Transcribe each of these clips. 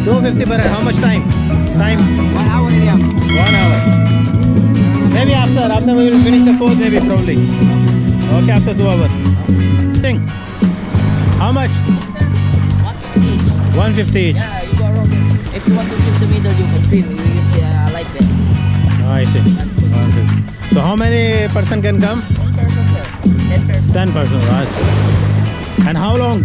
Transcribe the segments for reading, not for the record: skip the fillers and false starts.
250 per head. How much time? Time? 1 hour and a half. 1 hour. Maybe after we will finish the fourth, maybe probably. Okay, after 2 hours. Thing. How much? 150 each. Yeah, you go around. If you want to shoot the middle, you can swim. You use the life vest. Oh, I see. Okay. So how many person can come? 10 person, sir. 10 person. 10 person, right? And how long?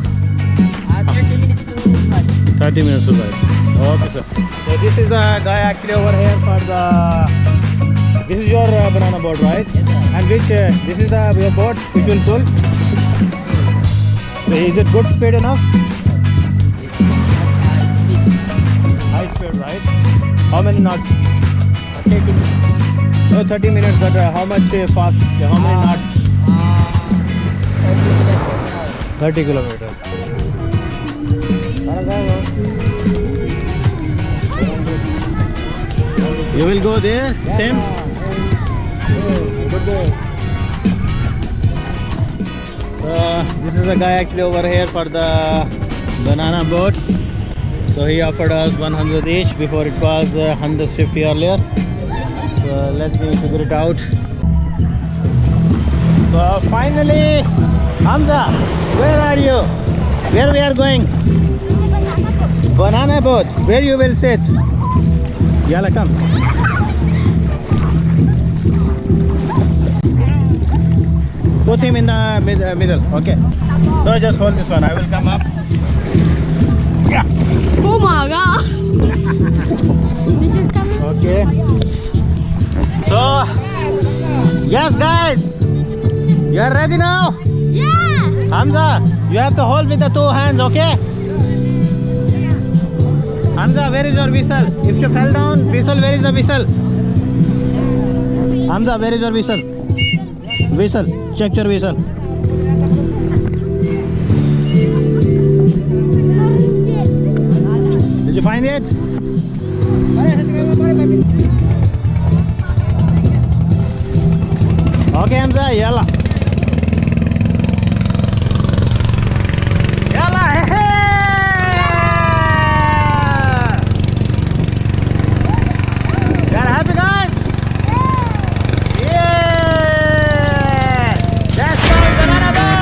30 minutes to ride. 30 minutes to ride. Okay, sir. So this is a guy actually over here for the... This is your banana boat, right? Yes, sir. And which, this is your boat which will pull? So is it good speed enough? It's speed. High speed, right? How many knots? 30 minutes. No, 30 minutes, but how much fast? How many knots? 30 kilometers. You will go there? Same? This is a guy actually over here for the banana boat. So he offered us 100 each. Before it was 150 earlier. So let me figure it out. So finally, Hamza, where are you? Where we are going? Banana boat. Where you will sit? Yalla, come. Put him in the middle. Okay. So just hold this one. I will come up. Yeah. Oh my gosh! This is coming. Okay. So, yes, guys. You are ready now? Yeah! Hamza, you have to hold with the 2 hands, okay? Hamza, where is your whistle? If you fell down, whistle, where is the whistle? Hamza, where is your whistle? Whistle, check your whistle. Did you find it? Okay, Hamza, yalla. Yalla, hey, hey. You are happy, guys? Yeah! That's called banana boat.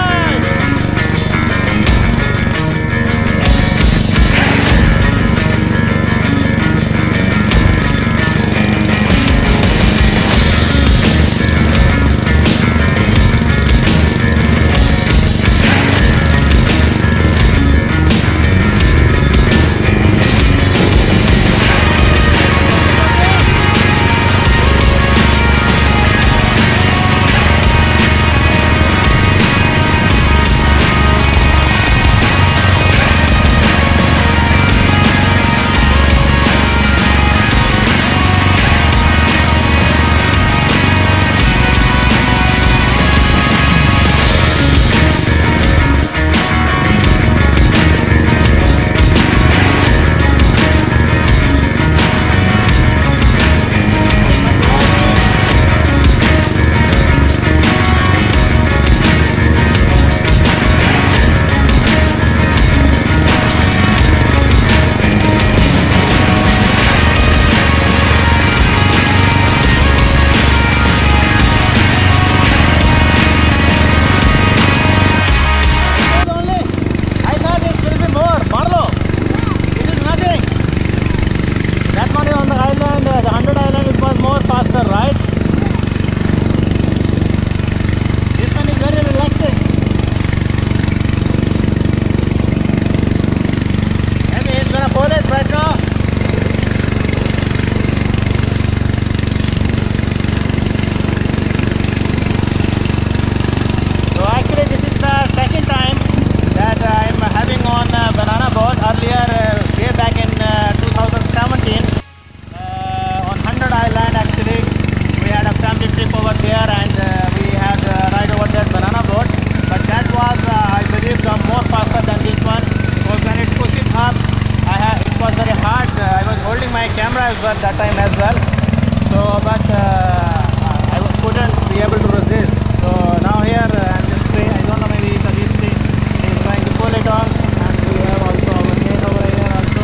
well that time as well. So, but I couldn't be able to resist. So now here I'm just trying. I don't know, maybe Kabir is trying to pull it on, and we have also our mate over here also.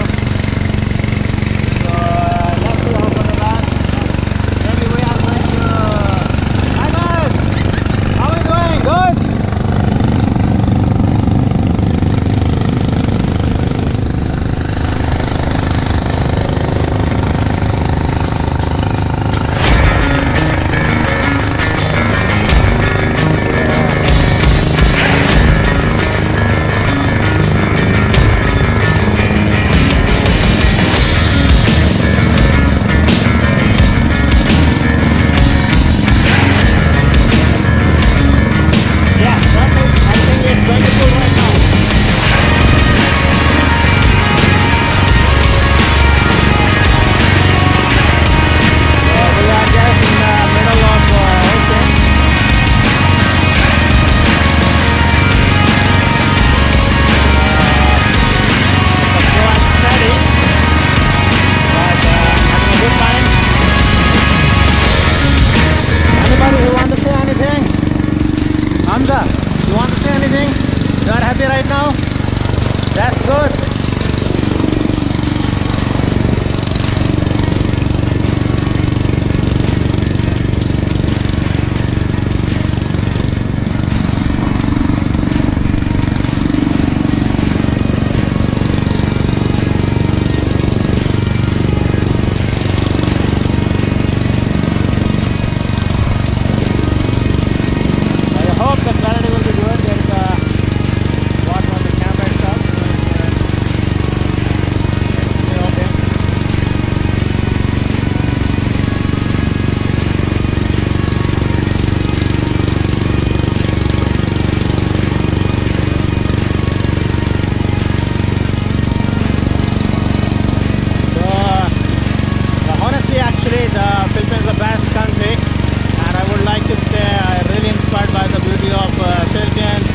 best country, and I would like to say I'm really inspired by the beauty of Philippines,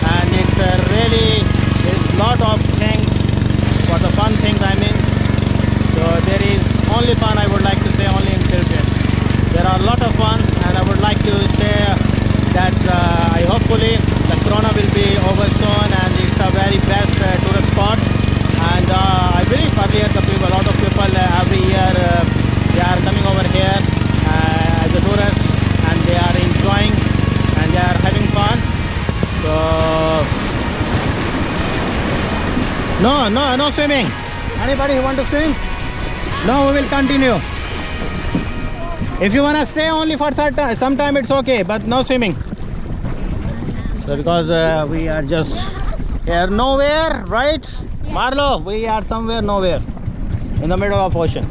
and it's really there's lot of things for the fun things. I mean, so there is only fun. I would like to say only in Philippines. There are a lot of fun, and I would like to say that I hopefully the corona will be over soon, and it's a very best tourist spot. And I believe earlier the people, a lot of people every year they are coming over here as a tourist, and they are enjoying and they are having fun. So no swimming. Anybody who want to swim? No, we will continue. If you wanna stay only for some time, it's okay, but no swimming. So because we are just here nowhere, right? Marlo, we are somewhere nowhere in the middle of ocean.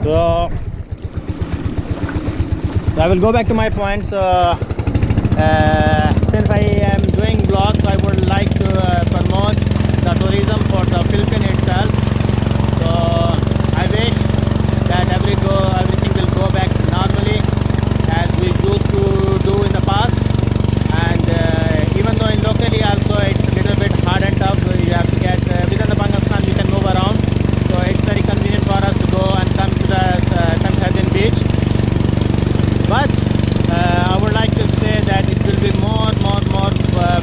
So I will go back to my points. Since I am doing vlogs, I would like to promote the tourism for the Philippines itself. So I wish that everything will go back normally as we used to do in the past. And even though in locally also it's a little bit hard and tough, you have to get within the Pakistan we can move around. So it's very convenient for us to go and come to the Khatin beach. But I would like to say that it will be more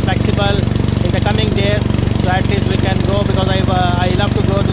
flexible in the coming days. So at least we can go, because I love to go to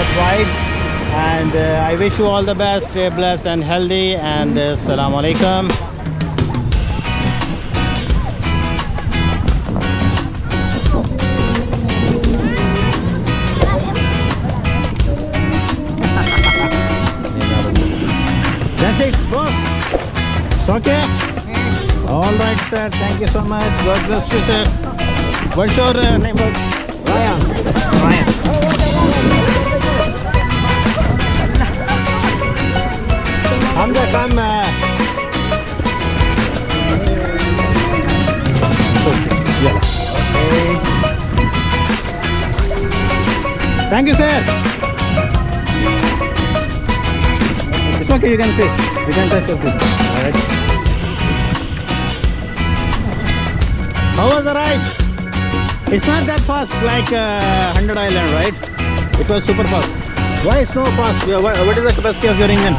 short ride. And I wish you all the best. Stay blessed and healthy. And Assalamu alaikum. That's it, boss. It's okay? All right, sir. Thank you so much. God bless you, sir. What's your name? Ryan. Ryan. Hamza, come. Okay. Thank you, sir. It's okay, you can sit. You can touch your feet. All right. How was the ride? It's not that fast like 100 Island, right? It was super fast. Why it's no fast? What is the capacity of your engine?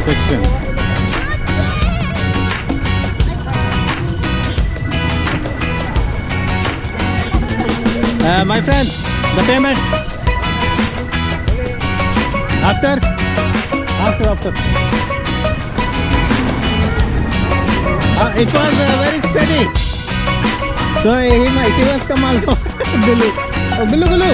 16. My friend, the payment? After? After. It was very steady. So he was come also. Gulu. Oh, Gulu.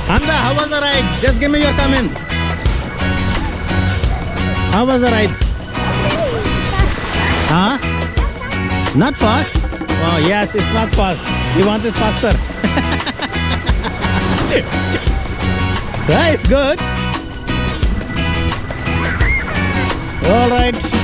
Hamza, how was the ride? Just give me your comments. How was the ride? Huh? Not fast? Oh yes, it's not fast. You want it faster. So it's good. All right.